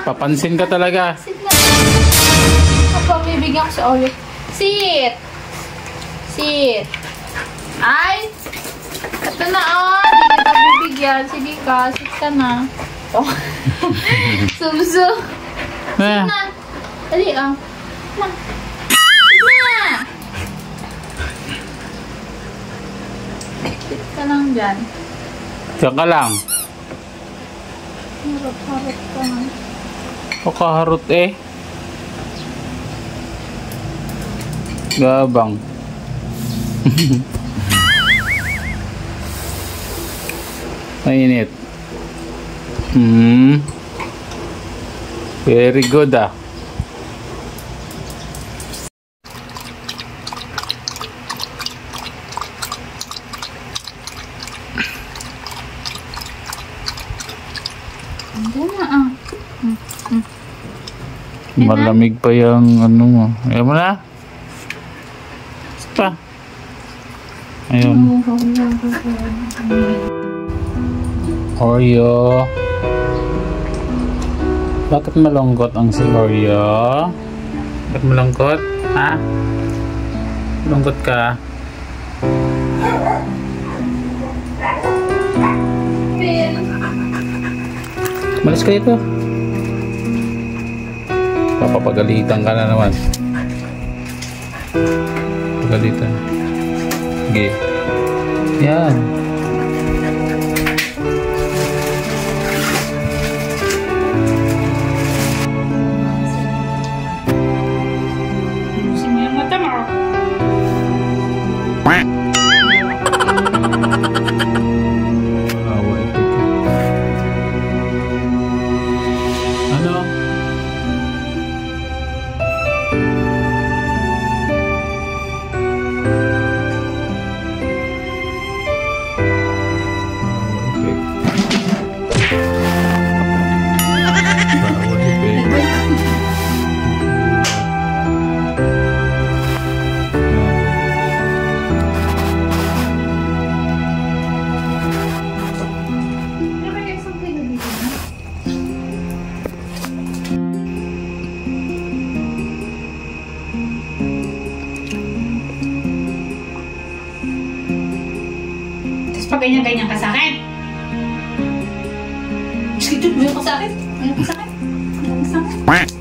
Papansin ka talaga. Sit na. Bibigyan ko si Oli. Sit! Sit! Ay! Ito na Di kita bibigyan. Sige ka, sit ka na. Oh. Sumso. Sit na. Dali Na. Sit na. Sit ka lang dyan. Diyan ka lang. Harap-harap ka na. Pakaharot Gabang. Mainit. Very good Malamig pa yung ano mo. Ayaw mo na? Pa. Ayun. Oreo. Bakit malungkot ang si Oreo? Bakit malungkot? Ha? Malungkot ka? Malis kayo ko. Papapagalitan ka na naman. Pagalitan. Sige. Yan. Busin mo yung mata mo. Awa ito ka. Ano? Pag ganyan-ganyan ka sa akin. Sige, tuloy ka sa akin. Ayaw ka sa akin. Ayaw ka sa akin.